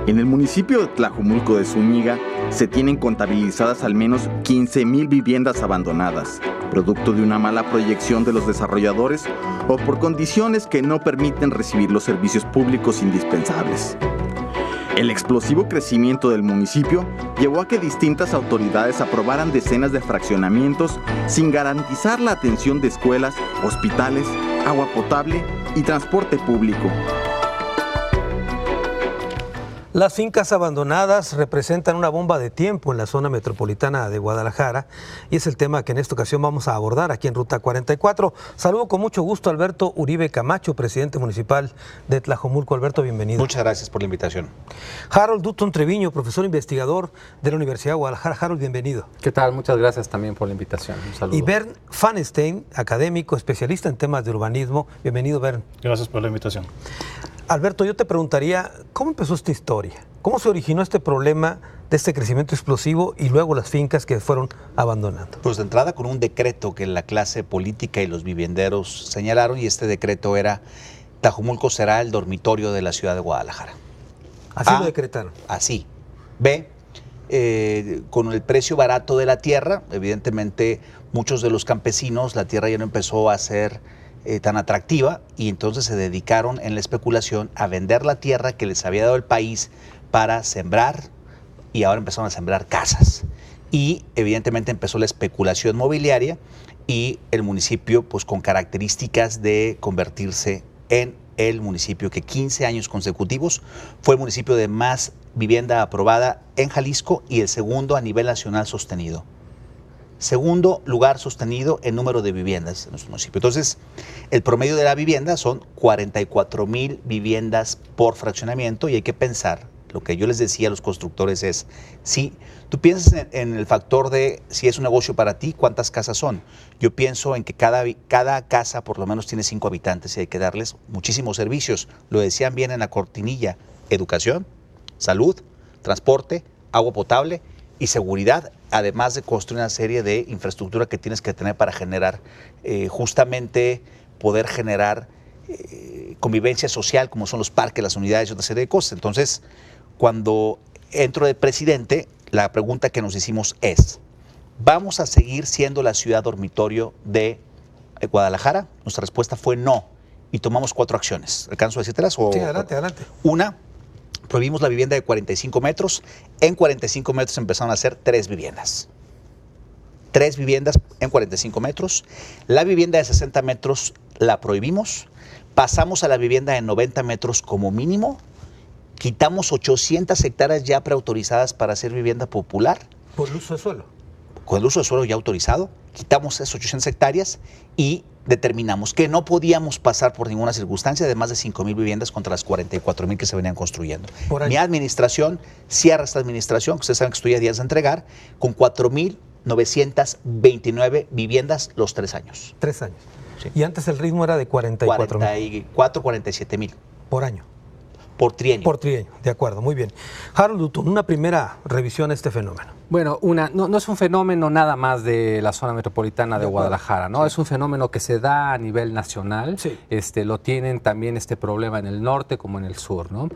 En el municipio de Tlajomulco de Zúñiga se tienen contabilizadas al menos 15,000 viviendas abandonadas, producto de una mala proyección de los desarrolladores o por condiciones que no permiten recibir los servicios públicos indispensables. El explosivo crecimiento del municipio llevó a que distintas autoridades aprobaran decenas de fraccionamientos sin garantizar la atención de escuelas, hospitales, agua potable y transporte público. Las fincas abandonadas representan una bomba de tiempo en la zona metropolitana de Guadalajara y es el tema que en esta ocasión vamos a abordar aquí en Ruta 44. Saludo con mucho gusto a Alberto Uribe Camacho, presidente municipal de Tlajomulco. Alberto, bienvenido. Muchas gracias por la invitación. Harold Dutton Treviño, profesor investigador de la Universidad de Guadalajara. Harold, bienvenido. ¿Qué tal? Muchas gracias también por la invitación. Un saludo. Y Bernd Fanestein, académico, especialista en temas de urbanismo. Bienvenido, Bernd. Gracias por la invitación. Alberto, yo te preguntaría, ¿cómo empezó esta historia? ¿Cómo se originó este problema de este crecimiento explosivo y luego las fincas que fueron abandonando? Pues de entrada con un decreto que la clase política y los vivienderos señalaron, y este decreto era: Tlajomulco será el dormitorio de la ciudad de Guadalajara. Así lo decretaron. Así. B, con el precio barato de la tierra, evidentemente muchos de los campesinos, la tierra ya no empezó a ser tan atractiva, y entonces se dedicaron en la especulación a vender la tierra que les había dado el país para sembrar, y ahora empezaron a sembrar casas. Y evidentemente empezó la especulación mobiliaria y el municipio, pues con características de convertirse en el municipio que 15 años consecutivos fue el municipio de más vivienda aprobada en Jalisco y el segundo a nivel nacional sostenido. Segundo lugar sostenido en número de viviendas en nuestro municipio. Entonces, el promedio de la vivienda son 44,000 viviendas por fraccionamiento, y hay que pensar, lo que yo les decía a los constructores es, si tú piensas en el factor de si es un negocio para ti, ¿cuántas casas son? Yo pienso en que cada casa por lo menos tiene 5 habitantes y hay que darles muchísimos servicios. Lo decían bien en la cortinilla: educación, salud, transporte, agua potable y seguridad, además de construir una serie de infraestructura que tienes que tener para generar, justamente poder generar convivencia social, como son los parques, las unidades y otra serie de cosas. Entonces, cuando entro de presidente, la pregunta que nos hicimos es: ¿vamos a seguir siendo la ciudad dormitorio de Guadalajara? Nuestra respuesta fue no, y tomamos 4 acciones. ¿Alcanzo a decírtelas? Sí, adelante. Una, prohibimos la vivienda de 45 metros. En 45 metros empezaron a hacer 3 viviendas. 3 viviendas en 45 metros. La vivienda de 60 metros la prohibimos. Pasamos a la vivienda de 90 metros como mínimo. Quitamos 800 hectáreas ya preautorizadas para hacer vivienda popular. ¿Por el uso de suelo? Con el uso de suelo ya autorizado. Quitamos esas 800 hectáreas y determinamos que no podíamos pasar por ninguna circunstancia de más de 5,000 viviendas contra las 44,000 que se venían construyendo. Mi administración cierra esta administración, que ustedes saben que estoy a días de entregar, con 4,929 viviendas los 3 años. 3 años. Sí. Y antes el ritmo era de 44,000. 47,000. Por año. Por trienio. Por trienio, de acuerdo, muy bien. Harold Dutton, una primera revisión a este fenómeno. Bueno, no es un fenómeno nada más de la zona metropolitana de Guadalajara, ¿no? Sí. Es un fenómeno que se da a nivel nacional. Sí. Lo tienen también este problema en el norte como en el sur, ¿no?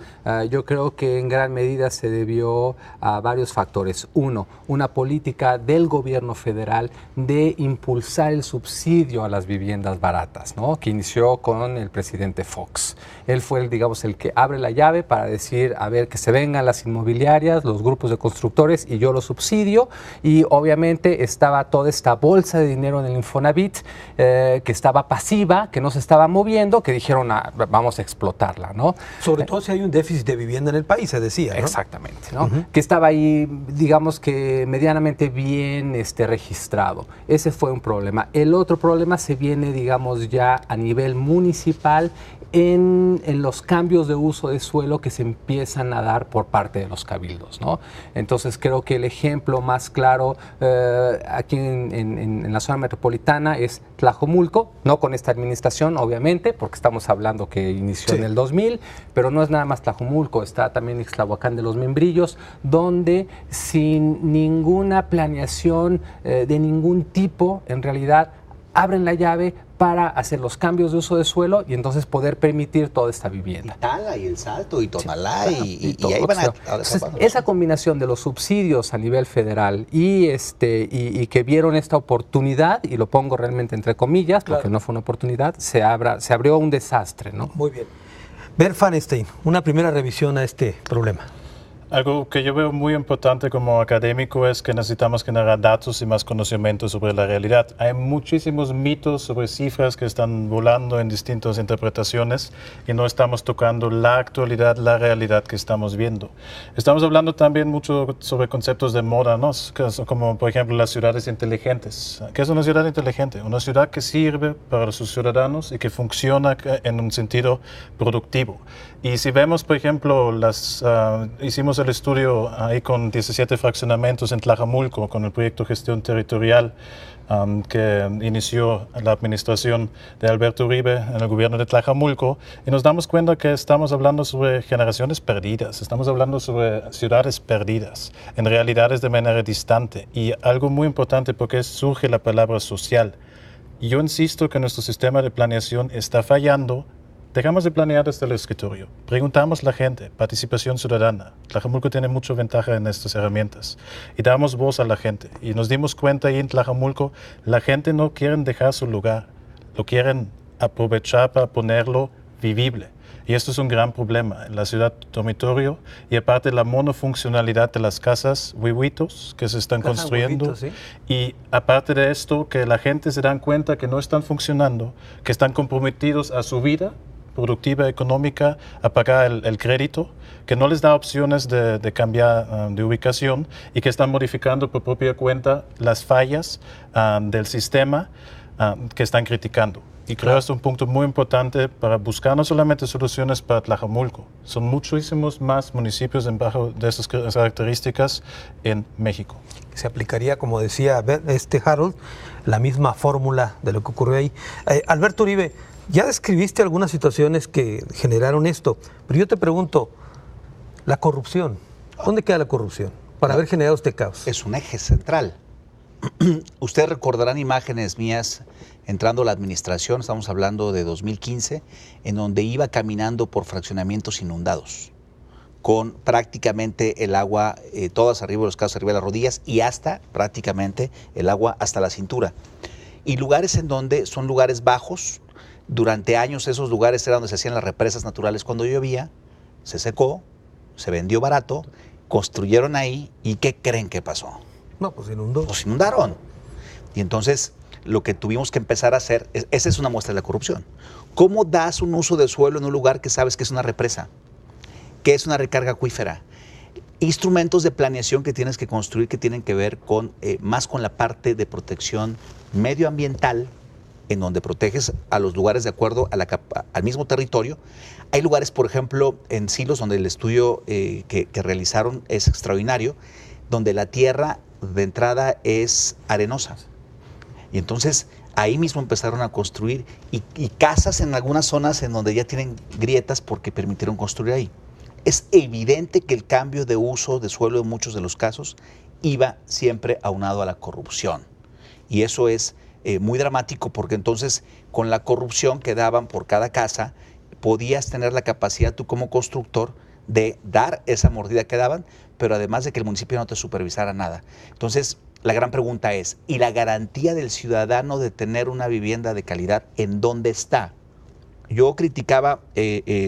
Yo creo que en gran medida se debió a varios factores. Uno, una política del gobierno federal de impulsar el subsidio a las viviendas baratas, ¿no? Que inició con el presidente Fox. Él fue, el que abre la llave para decir, a ver, que se vengan las inmobiliarias, los grupos de constructores, y yo los subsidio. Y obviamente estaba toda esta bolsa de dinero en el Infonavit que estaba pasiva, que no se estaba moviendo, que dijeron, vamos a explotarla, ¿no? Sobre todo si hay un déficit de vivienda en el país, se decía, ¿no? Exactamente, ¿no? Que estaba ahí, digamos que medianamente bien registrado. Ese fue un problema. El otro problema se viene, digamos, ya a nivel municipal, en los cambios de uso de suelo que se empiezan a dar por parte de los cabildos, ¿no? Entonces creo que el ejemplo más claro aquí en la zona metropolitana es Tlajomulco, no con esta administración obviamente, porque estamos hablando que inició en el 2000, pero no es nada más Tlajomulco, está también Ixtlahuacán de los Membrillos, donde sin ninguna planeación de ningún tipo, en realidad abren la llave para hacer los cambios de uso de suelo y entonces poder permitir toda esta vivienda. Y Tala, y El Salto, y Tonalá, y y ahí van a entonces, esa combinación de los subsidios a nivel federal y que vieron esta oportunidad, y lo pongo realmente entre comillas, porque no fue una oportunidad, se abrió un desastre, ¿no? Muy bien. Bert Fanstein, una primera revisión a este problema. Algo que yo veo muy importante como académico es que necesitamos generar datos y más conocimiento sobre la realidad. Hay muchísimos mitos sobre cifras que están volando en distintas interpretaciones y no estamos tocando la actualidad, la realidad que estamos viendo. Estamos hablando también mucho sobre conceptos de moda, ¿no? Como por ejemplo las ciudades inteligentes. ¿Qué es una ciudad inteligente? Una ciudad que sirve para sus ciudadanos y que funciona en un sentido productivo. Y si vemos, por ejemplo, hicimos el estudio ahí con 17 fraccionamientos en Tlajamulco, con el proyecto Gestión Territorial que inició la administración de Alberto Uribe en el gobierno de Tlajamulco, y nos damos cuenta que estamos hablando sobre generaciones perdidas, estamos hablando sobre ciudades perdidas, en realidades de manera distante, y algo muy importante porque surge la palabra social. Y yo insisto que nuestro sistema de planeación está fallando. Dejamos de planear desde el escritorio. Preguntamos a la gente, participación ciudadana. Tlajamulco tiene mucha ventaja en estas herramientas. Y damos voz a la gente. Y nos dimos cuenta ahí en Tlajamulco, la gente no quiere dejar su lugar. Lo quieren aprovechar para ponerlo vivible. Y esto es un gran problema en la ciudad dormitorio. Y aparte la monofuncionalidad de las casas huevitos que se están construyendo. Huevitos, ¿sí? Y aparte de esto, que la gente se dan cuenta que no están funcionando, que están comprometidos a su vida productiva, económica, a pagar el crédito, que no les da opciones de cambiar de ubicación y que están modificando por propia cuenta las fallas del sistema que están criticando. Y creo que es un punto muy importante para buscar no solamente soluciones para Tlajamulco, son muchísimos más municipios de esas características en México. Se aplicaría, como decía Harold, la misma fórmula de lo que ocurrió ahí. Alberto Uribe, ya describiste algunas situaciones que generaron esto, pero yo te pregunto, la corrupción, ¿dónde queda la corrupción para haber generado este caos? Es un eje central. Ustedes recordarán imágenes mías entrando a la administración, estamos hablando de 2015, en donde iba caminando por fraccionamientos inundados, con prácticamente el agua, todas arriba de los casas, arriba de las rodillas, y hasta prácticamente el agua hasta la cintura. Y lugares en donde son lugares bajos. Durante años esos lugares eran donde se hacían las represas naturales cuando llovía, se secó, se vendió barato, construyeron ahí, ¿y qué creen que pasó? No, pues inundó. Pues inundaron. Y entonces lo que tuvimos que empezar a hacer, esa es una muestra de la corrupción. ¿Cómo das un uso de suelo en un lugar que sabes que es una represa? Que es una recarga acuífera? Instrumentos de planeación que tienes que construir que tienen que ver con más con la parte de protección medioambiental, en donde proteges a los lugares de acuerdo a al mismo territorio. Hay lugares, por ejemplo, en Silos, donde el estudio que realizaron es extraordinario, donde la tierra de entrada es arenosa. Y entonces ahí mismo empezaron a construir y casas en algunas zonas en donde ya tienen grietas porque permitieron construir ahí. Es evidente que el cambio de uso de suelo en muchos de los casos iba siempre aunado a la corrupción. Y eso es muy dramático porque entonces con la corrupción que daban por cada casa podías tener la capacidad tú como constructor de dar esa mordida que daban, pero además de que el municipio no te supervisara nada. Entonces la gran pregunta es, ¿y la garantía del ciudadano de tener una vivienda de calidad en dónde está? Yo criticaba,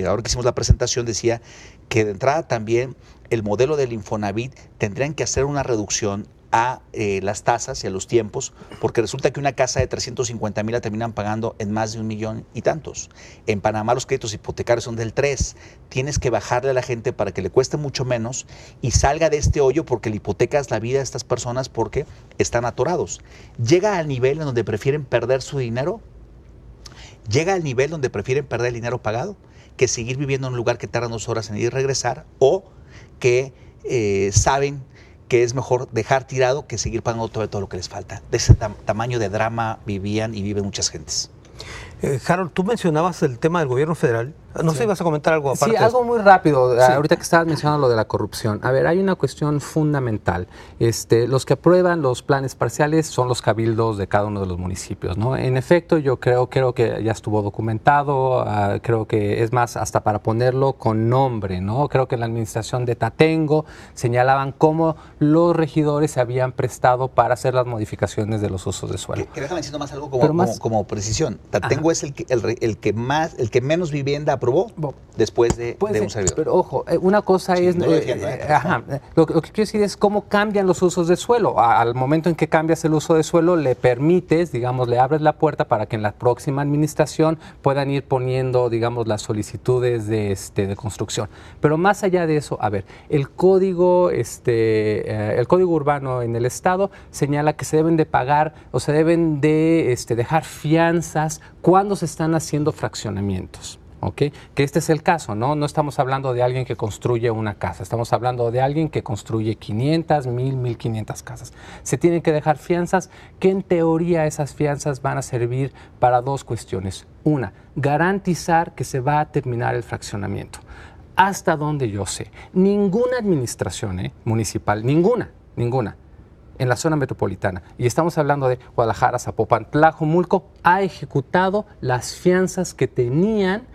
ahora que hicimos la presentación, decía que de entrada también el modelo del Infonavit tendrían que hacer una reducción a las tasas y a los tiempos, porque resulta que una casa de 350,000 la terminan pagando en más de 1 millón y tantos. En Panamá los créditos hipotecarios son del 3. Tienes que bajarle a la gente para que le cueste mucho menos y salga de este hoyo, porque le hipotecas la vida a estas personas porque están atorados. Llega al nivel en donde prefieren perder su dinero, llega al nivel donde prefieren perder el dinero pagado que seguir viviendo en un lugar que tarda 2 horas en ir y regresar, o que saben que es mejor dejar tirado que seguir pagando todo lo que les falta. De ese tamaño de drama vivían y viven muchas gentes. Harold, tú mencionabas el tema del gobierno federal. No sé si vas a comentar algo aparte. Sí, algo muy rápido, ahorita que estabas mencionando lo de la corrupción. A ver, hay una cuestión fundamental. Los que aprueban los planes parciales son los cabildos de cada uno de los municipios, ¿no? En efecto, yo creo que ya estuvo documentado, creo que es más, hasta para ponerlo con nombre, ¿no? Creo que en la administración de Tatengo señalaban cómo los regidores se habían prestado para hacer las modificaciones de los usos de suelo. Que déjame decir nomás algo como precisión. Tatengo es el que menos vivienda aprobó después de un servidor. Pero ojo, una cosa es... No lo defiendo, lo que quiero decir es cómo cambian los usos de suelo. Al momento en que cambias el uso de suelo, le permites, digamos, le abres la puerta para que en la próxima administración puedan ir poniendo, digamos, las solicitudes de construcción. Pero más allá de eso, a ver, el código urbano en el Estado señala que se deben de pagar o se deben de dejar fianzas cuando se están haciendo fraccionamientos. ¿Okay? Que este es el caso, ¿no? No estamos hablando de alguien que construye una casa, estamos hablando de alguien que construye 500, 1000, 1500 casas. Se tienen que dejar fianzas que en teoría esas fianzas van a servir para dos cuestiones. Una, garantizar que se va a terminar el fraccionamiento. Hasta donde yo sé, ninguna administración municipal, ninguna, en la zona metropolitana, y estamos hablando de Guadalajara, Zapopan, Tlajomulco, ha ejecutado las fianzas que tenían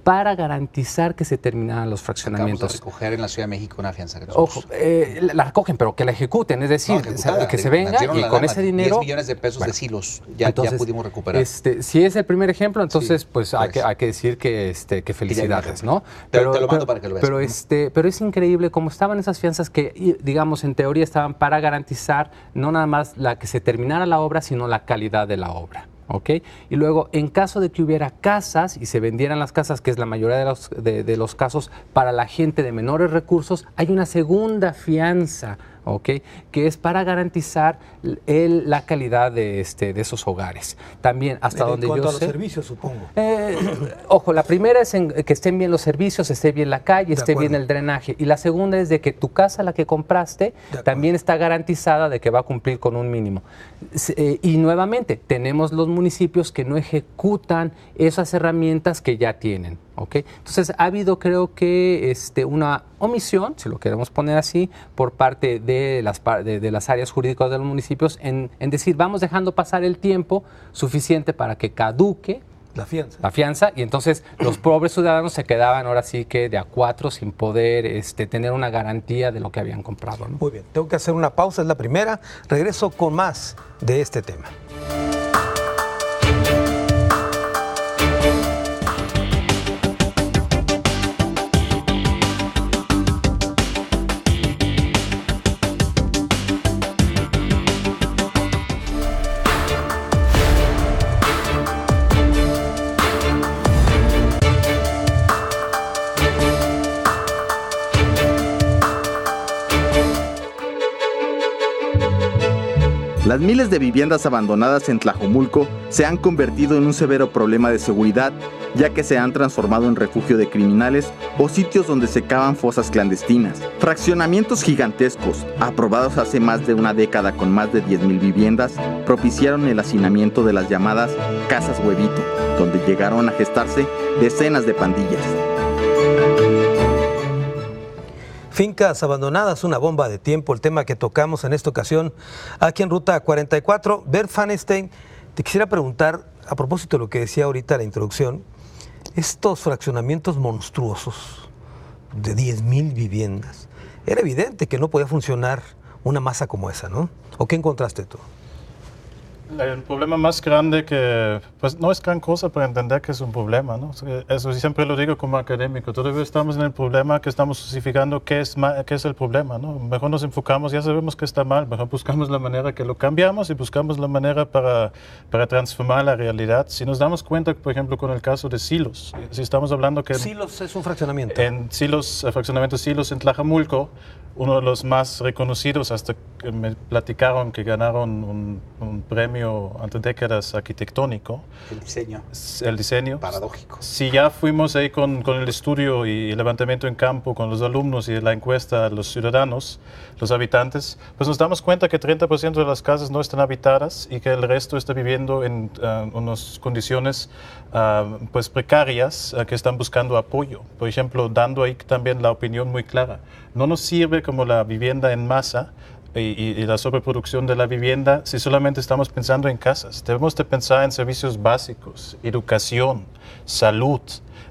para garantizar que se terminaran los fraccionamientos. Acabamos de recoger en la Ciudad de México una fianza. Ojo, la recogen, pero que la ejecuten, es decir, que se venga y con ese dinero... 10 millones de pesos de silos, ya pudimos recuperar. Si es el primer ejemplo, entonces pues hay que decir que felicidades, ¿no? Te lo mando para que lo veas. Pero es increíble cómo estaban esas fianzas que, digamos, en teoría estaban para garantizar no nada más la que se terminara la obra, sino la calidad de la obra. ¿Okay? Y luego, en caso de que hubiera casas y se vendieran las casas, que es la mayoría de los casos para la gente de menores recursos, hay una segunda fianza, ¿okay? Que es para garantizar la calidad de esos hogares. También, hasta donde yo sé... En cuanto a los servicios, supongo. Ojo, la primera es que estén bien los servicios, esté bien la calle, esté bien el drenaje. Y la segunda es de que tu casa, la que compraste, también está garantizada de que va a cumplir con un mínimo. Y nuevamente, tenemos los municipios que no ejecutan esas herramientas que ya tienen. ¿Okay? Entonces ha habido, creo que una omisión, si lo queremos poner así, por parte de las áreas jurídicas de los municipios en decir, vamos dejando pasar el tiempo suficiente para que caduque la fianza, y entonces los pobres ciudadanos se quedaban ahora sí que de a cuatro sin poder tener una garantía de lo que habían comprado, ¿no? Muy bien, tengo que hacer una pausa, es la primera. Regreso con más de este tema. Las miles de viviendas abandonadas en Tlajomulco se han convertido en un severo problema de seguridad, ya que se han transformado en refugio de criminales o sitios donde se cavan fosas clandestinas. Fraccionamientos gigantescos, aprobados hace más de una década con más de 10,000 viviendas, propiciaron el hacinamiento de las llamadas casas huevito, donde llegaron a gestarse decenas de pandillas. Fincas abandonadas, una bomba de tiempo, el tema que tocamos en esta ocasión aquí en Ruta 44. Bert Fanestein, te quisiera preguntar, a propósito de lo que decía ahorita la introducción, estos fraccionamientos monstruosos de 10,000 viviendas, era evidente que no podía funcionar una masa como esa, ¿no? ¿O qué encontraste tú? El problema más grande que, pues no es gran cosa para entender que es un problema, ¿no? Eso siempre lo digo como académico. Todavía estamos en el problema que estamos justificando qué es el problema, ¿no? Mejor nos enfocamos, ya sabemos que está mal, mejor buscamos la manera que lo cambiamos y buscamos la manera para transformar la realidad. Si nos damos cuenta, por ejemplo, con el caso de silos, si estamos hablando que... Silos es un fraccionamiento. En silos, fraccionamiento silos en Tlajomulco, uno de los más reconocidos, hasta que me platicaron que ganaron un premio ante décadas arquitectónico. El diseño. El diseño. Paradójico. Si ya fuimos ahí con el estudio y el levantamiento en campo con los alumnos y la encuesta a los ciudadanos, los habitantes, pues nos damos cuenta que 30% de las casas no están habitadas y que el resto está viviendo en unas condiciones pues precarias, que están buscando apoyo. Por ejemplo, dando ahí también la opinión muy clara. No nos sirve como la vivienda en masa y la sobreproducción de la vivienda si solamente estamos pensando en casas. Debemos de pensar en servicios básicos, educación, salud.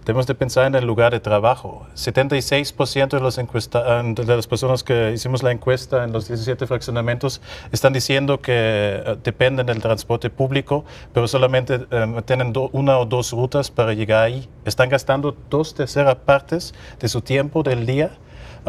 Debemos de pensar en el lugar de trabajo. 76% de las personas que hicimos la encuesta en los 17 fraccionamientos están diciendo que dependen del transporte público, pero solamente tienen una o dos rutas para llegar ahí. Están gastando 2/3 partes de su tiempo del día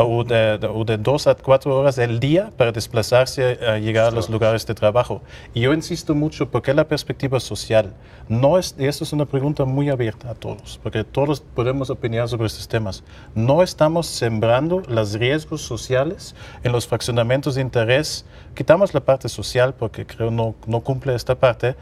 o de 2 a 4 horas del día para desplazarse a llegar a los lugares de trabajo. Y yo insisto mucho porque la perspectiva social no es, y esto es una pregunta muy abierta a todos, porque todos podemos opinar sobre estos temas. No estamos sembrando los riesgos sociales en los fraccionamientos de interés. Quitamos la parte social porque creo no cumple esta parte.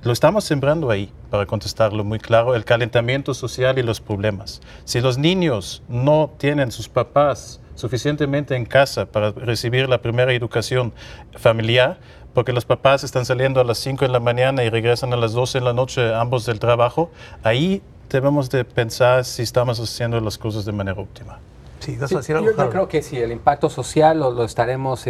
Lo estamos sembrando ahí, para contestarlo muy claro, el calentamiento social y los problemas. Si los niños no tienen sus papás suficientemente en casa para recibir la primera educación familiar, porque los papás están saliendo a las 5 de la mañana y regresan a las 12 de la noche, ambos del trabajo, ahí debemos de pensar si estamos haciendo las cosas de manera óptima. Sí, yo creo que sí, el impacto social lo estaremos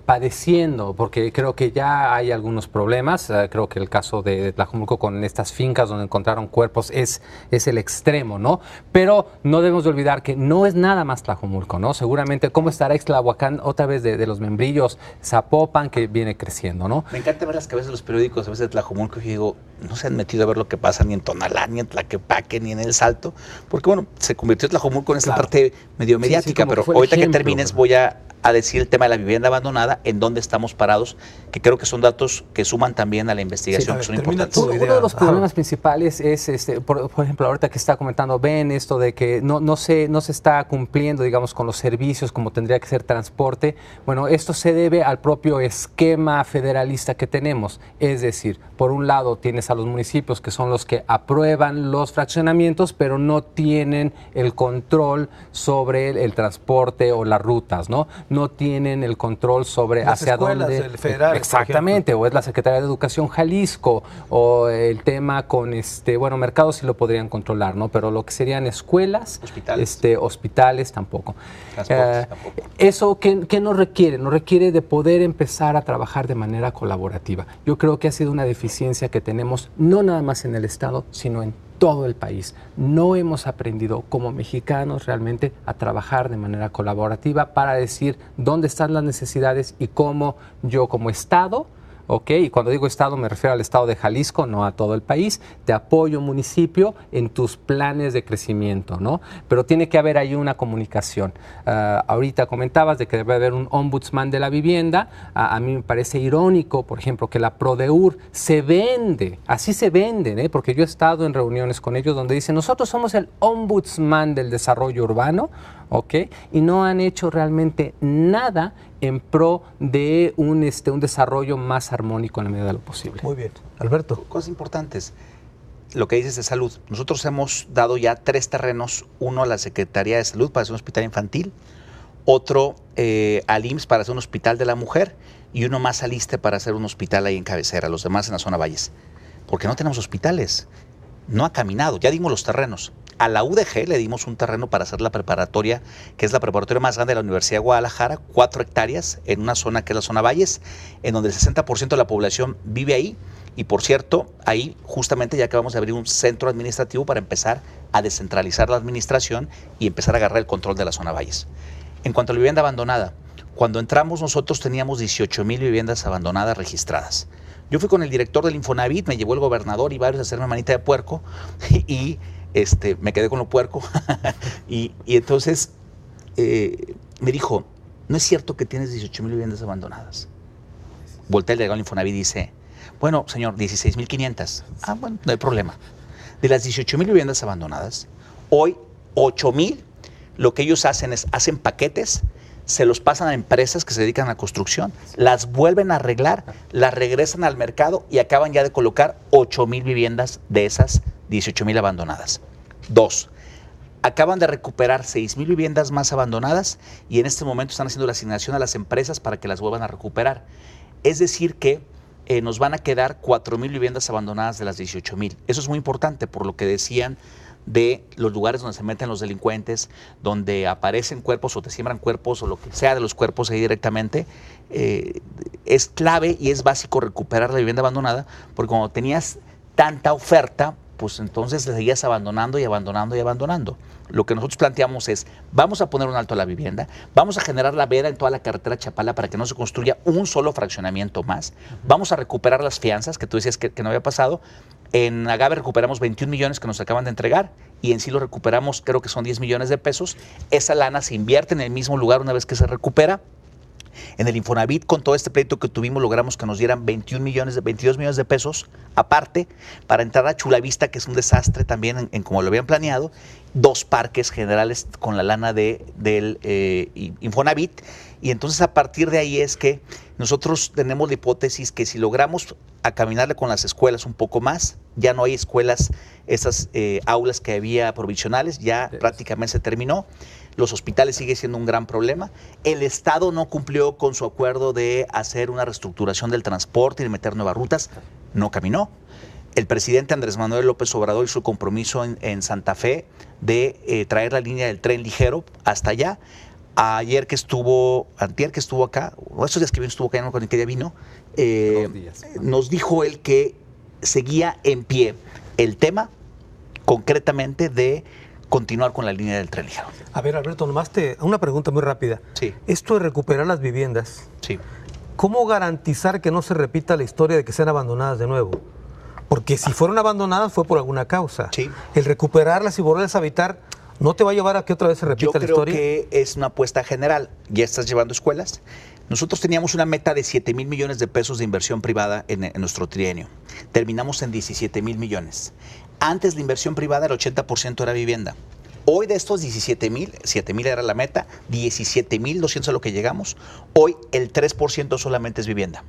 padeciendo, porque creo que ya hay algunos problemas. Creo que el caso de Tlajomulco con estas fincas donde encontraron cuerpos es el extremo, ¿no? Pero no debemos de olvidar que no es nada más Tlajomulco, ¿no? Seguramente, ¿cómo estará Ixtlahuacán otra vez de los Membrillos, Zapopan, que viene creciendo, ¿no? Me encanta ver las cabezas de los periódicos, a veces de Tlajomulco, y digo, no se han metido a ver lo que pasa ni en Tonalá, ni en Tlaquepaque, ni en El Salto, porque bueno, se convirtió Tlajomulco en esta parte medio mediática, pero ahorita que termines voy a decir el tema de la vivienda abandonada, en dónde estamos parados, que creo que son datos que suman también a la investigación, que son importantes. Uno de los problemas principales es, por ejemplo, ahorita que está comentando Ben, esto de que no se está cumpliendo, digamos, con los servicios como tendría que ser transporte. Bueno, esto se debe al propio esquema federalista que tenemos. Es decir, por un lado tienes a los municipios que son los que aprueban los fraccionamientos, pero no tienen el control sobre el transporte o las rutas, ¿no? No tienen el control sobre las hacia escuelas, dónde. el federal, exactamente, o es la Secretaría de Educación Jalisco, o el tema con mercados sí lo podrían controlar, ¿no? Pero lo que serían escuelas, hospitales tampoco. Tampoco. Eso, ¿qué nos requiere? Nos requiere de poder empezar a trabajar de manera colaborativa. Yo creo que ha sido una deficiencia que tenemos, no nada más en el Estado, sino en todo el país. No hemos aprendido como mexicanos realmente a trabajar de manera colaborativa para decir dónde están las necesidades y cómo yo como Estado, ¿ok? Y cuando digo Estado me refiero al Estado de Jalisco, no a todo el país, te apoyo municipio en tus planes de crecimiento, ¿no? Pero tiene que haber ahí una comunicación. Ahorita comentabas de que debe haber un ombudsman de la vivienda. A mí me parece irónico, por ejemplo, que la Prodeur se vende, así se venden, ¿eh? Porque yo he estado en reuniones con ellos donde dicen, nosotros somos el ombudsman del desarrollo urbano, ¿ok? Y no han hecho realmente nada en pro de un desarrollo más armónico en la medida de lo posible. Muy bien. Alberto. Cosas importantes. Lo que dices de salud. Nosotros hemos dado ya 3 terrenos, uno a la Secretaría de Salud para hacer un hospital infantil, otro al IMSS para hacer un hospital de la mujer y uno más al ISSSTE para hacer un hospital ahí en cabecera, los demás en la zona Valles. Porque no tenemos hospitales. No ha caminado, ya dimos los terrenos. A la UDG le dimos un terreno para hacer la preparatoria, que es la preparatoria más grande de la Universidad de Guadalajara, 4 hectáreas en una zona que es la zona Valles, en donde el 60% de la población vive ahí. Y por cierto, ahí justamente ya acabamos de abrir un centro administrativo para empezar a descentralizar la administración y empezar a agarrar el control de la zona Valles. En cuanto a la vivienda abandonada, cuando entramos nosotros teníamos 18,000 viviendas abandonadas registradas. Yo fui con el director del Infonavit, me llevó el gobernador y varios a hacerme manita de puerco y me quedé con lo puerco y entonces me dijo, no es cierto que tienes 18,000 viviendas abandonadas. Voltea el delegado del Infonavit y dice, bueno, señor, 16,500. Ah, bueno, no hay problema. De las 18,000 viviendas abandonadas, hoy 8,000, lo que ellos hacen es, hacen paquetes se los pasan a empresas que se dedican a la construcción, las vuelven a arreglar, las regresan al mercado y acaban ya de colocar 8,000 viviendas de esas 18,000 abandonadas. 2. Acaban de recuperar 6,000 viviendas más abandonadas y en este momento están haciendo la asignación a las empresas para que las vuelvan a recuperar. Es decir que nos van a quedar 4,000 viviendas abandonadas de las 18,000. Eso es muy importante por lo que decían de los lugares donde se meten los delincuentes, donde aparecen cuerpos o te siembran cuerpos o lo que sea de los cuerpos ahí directamente. Es clave y es básico recuperar la vivienda abandonada, porque cuando tenías tanta oferta, pues entonces le seguías abandonando y abandonando y abandonando. Lo que nosotros planteamos es, vamos a poner un alto a la vivienda, vamos a generar la veda en toda la carretera Chapala para que no se construya un solo fraccionamiento más, vamos a recuperar las fianzas, que tú decías que no había pasado. En Agave recuperamos 21 millones que nos acaban de entregar y en sí lo recuperamos, creo que son 10 millones de pesos. Esa lana se invierte en el mismo lugar una vez que se recupera. En el Infonavit, con todo este pleito que tuvimos, logramos que nos dieran 22 millones de pesos aparte para entrar a Chulavista, que es un desastre también en como lo habían planeado. 2 parques generales con la lana del Infonavit. Y entonces a partir de ahí es que nosotros tenemos la hipótesis que si logramos a caminarle con las escuelas un poco más, ya no hay escuelas, esas aulas que había provisionales, ya prácticamente se terminó. Los hospitales sigue siendo un gran problema. El Estado no cumplió con su acuerdo de hacer una reestructuración del transporte y de meter nuevas rutas, no caminó. El presidente Andrés Manuel López Obrador hizo el compromiso en Santa Fe de traer la línea del tren ligero hasta allá. Antier que estuvo acá, o estos días que estuvo acá, no con el que día vino, nos dijo él que seguía en pie el tema concretamente de continuar con la línea del tren ligero. A ver, Alberto, nomás una pregunta muy rápida. Sí. Esto de recuperar las viviendas, Sí. ¿cómo garantizar que no se repita la historia de que sean abandonadas de nuevo? Porque si fueron abandonadas fue por alguna causa. Sí. El recuperarlas y volverlas a habitar ¿no te va a llevar a que otra vez se repita la historia? Yo creo que es una apuesta general. Ya estás llevando escuelas. Nosotros teníamos una meta de 7,000 millones de pesos de inversión privada en nuestro trienio. Terminamos en 17,000 millones. Antes la inversión privada, el 80% era vivienda. Hoy de estos 17,000, 7,000 era la meta, 17,200 a lo que llegamos. Hoy el 3% solamente es vivienda.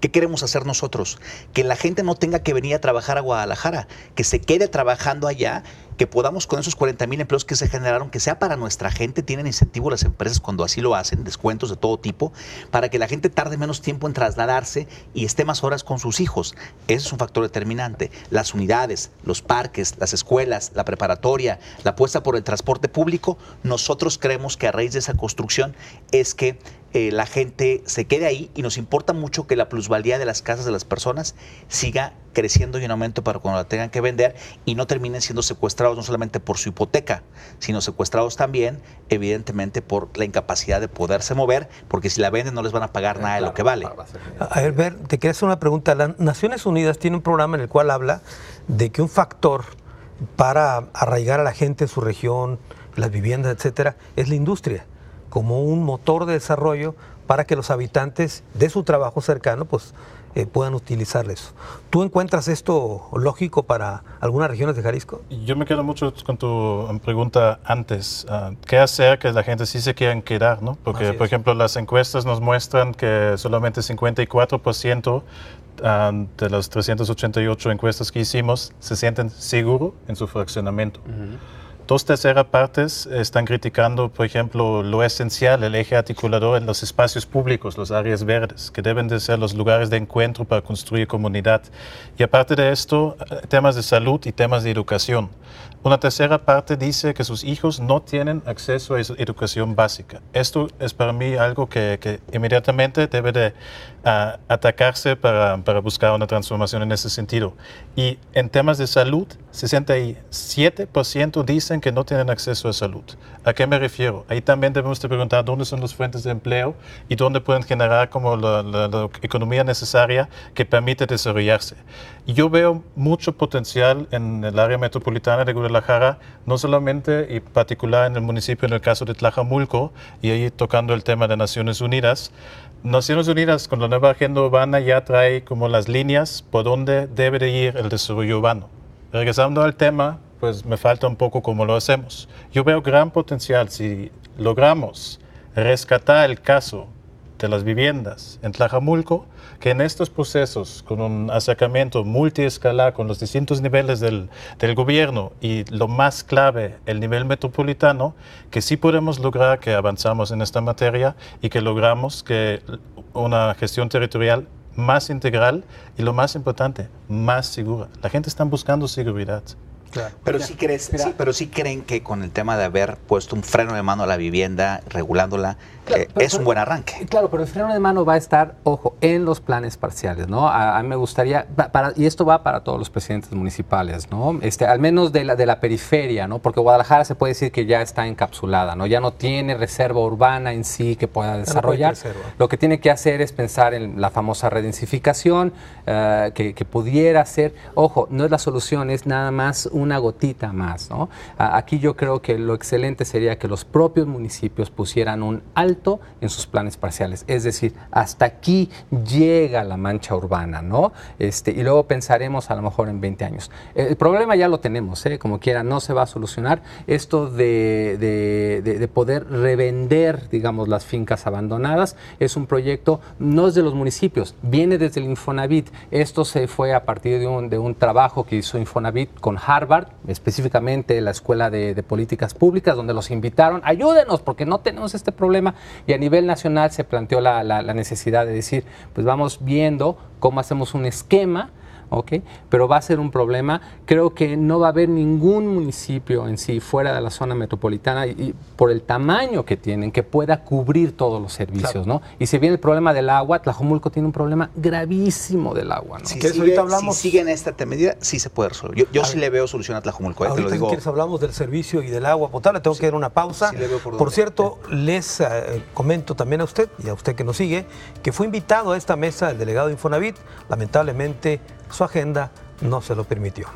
¿Qué queremos hacer nosotros? Que la gente no tenga que venir a trabajar a Guadalajara, que se quede trabajando allá, que podamos con esos 40,000 empleos que se generaron, que sea para nuestra gente. Tienen incentivo las empresas cuando así lo hacen, descuentos de todo tipo, para que la gente tarde menos tiempo en trasladarse y esté más horas con sus hijos. Ese es un factor determinante. Las unidades, los parques, las escuelas, la preparatoria, la apuesta por el transporte público, nosotros creemos que a raíz de esa construcción es que la gente se quede ahí y nos importa mucho que la plusvalía de las casas de las personas siga creciendo y en aumento para cuando la tengan que vender y no terminen siendo secuestrados no solamente por su hipoteca, sino secuestrados también, evidentemente, por la incapacidad de poderse mover, porque si la venden no les van a pagar nada de lo que vale. A ver, te quería hacer una pregunta. Las Naciones Unidas tiene un programa en el cual habla de que un factor para arraigar a la gente en su región, las viviendas, etcétera, es la industria, como un motor de desarrollo para que los habitantes de su trabajo cercano pues puedan utilizar eso. ¿Tú encuentras esto lógico para algunas regiones de Jalisco? Yo me quedo mucho con tu pregunta antes. ¿Qué hacer que la gente sí se quieran quedar, ¿no? Porque, por ejemplo, las encuestas nos muestran que solamente 54% de las 388 encuestas que hicimos se sienten seguros en su fraccionamiento. 2/3 partes están criticando, por ejemplo, lo esencial, el eje articulador en los espacios públicos, los áreas verdes, que deben de ser los lugares de encuentro para construir comunidad. Y aparte de esto, temas de salud y temas de educación. 1/3 parte dice que sus hijos no tienen acceso a educación básica. Esto es para mí algo que inmediatamente debe de atacarse para buscar una transformación en ese sentido. Y en temas de salud, 67% dicen que no tienen acceso a salud. ¿A qué me refiero? Ahí también debemos de preguntar dónde son las fuentes de empleo y dónde pueden generar como la economía necesaria que permite desarrollarse. Y yo veo mucho potencial en el área metropolitana de Guadalajara, no solamente y particular en el municipio, en el caso de Tlajamulco, y ahí tocando el tema de Naciones Unidas. Naciones Unidas con la nueva agenda urbana ya trae como las líneas por donde debe de ir el desarrollo urbano. Regresando al tema, pues me falta un poco cómo lo hacemos. Yo veo gran potencial si logramos rescatar el caso de las viviendas en Tlajomulco, que en estos procesos, con un acercamiento multiescalar con los distintos niveles del gobierno y lo más clave, el nivel metropolitano, que sí podemos lograr que avanzamos en esta materia y que logramos que una gestión territorial más integral y, lo más importante, más segura. La gente está buscando seguridad. Claro. Pero sí creen que con el tema de haber puesto un freno de mano a la vivienda, regulándola, es un buen arranque. Claro, pero el freno de mano va a estar, ojo, en los planes parciales, ¿no? A mí me gustaría, y esto va para todos los presidentes municipales, ¿no? Al menos de la periferia, ¿no? Porque Guadalajara se puede decir que ya está encapsulada, ¿no? Ya no tiene reserva urbana en sí que pueda desarrollar. Lo que tiene que hacer es pensar en la famosa redensificación, que pudiera ser, ojo, no es la solución, es nada más una gotita más, ¿no? Aquí yo creo que lo excelente sería que los propios municipios pusieran un alto en sus planes parciales, es decir, hasta aquí llega la mancha urbana, ¿no? Y luego pensaremos a lo mejor en 20 años. El problema ya lo tenemos, como quiera, no se va a solucionar. Esto de poder revender, digamos, las fincas abandonadas, es un proyecto, no es de los municipios, viene desde el Infonavit. Esto se fue a partir de un trabajo que hizo Infonavit con Harvard, específicamente la Escuela de Políticas Públicas, donde los invitaron, ayúdenos, porque no tenemos este problema. Y a nivel nacional se planteó la necesidad de decir, pues vamos viendo cómo hacemos un esquema, ¿ok? Pero va a ser un problema. Creo que no va a haber ningún municipio en sí fuera de la zona metropolitana y por el tamaño que tienen que pueda cubrir todos los servicios, claro, ¿no? Y si viene el problema del agua, Tlajomulco tiene un problema gravísimo del agua, ¿no? Si sigue en esta medida, sí se puede resolver. Yo sí le veo solución a Tlajomulco. Ahorita, te lo digo. Si quieres, hablamos del servicio y del agua potable. Tengo que dar una pausa. Sí, por cierto, les comento también a usted y a usted que nos sigue que fue invitado a esta mesa el delegado de Infonavit. Lamentablemente, su agenda no se lo permitió.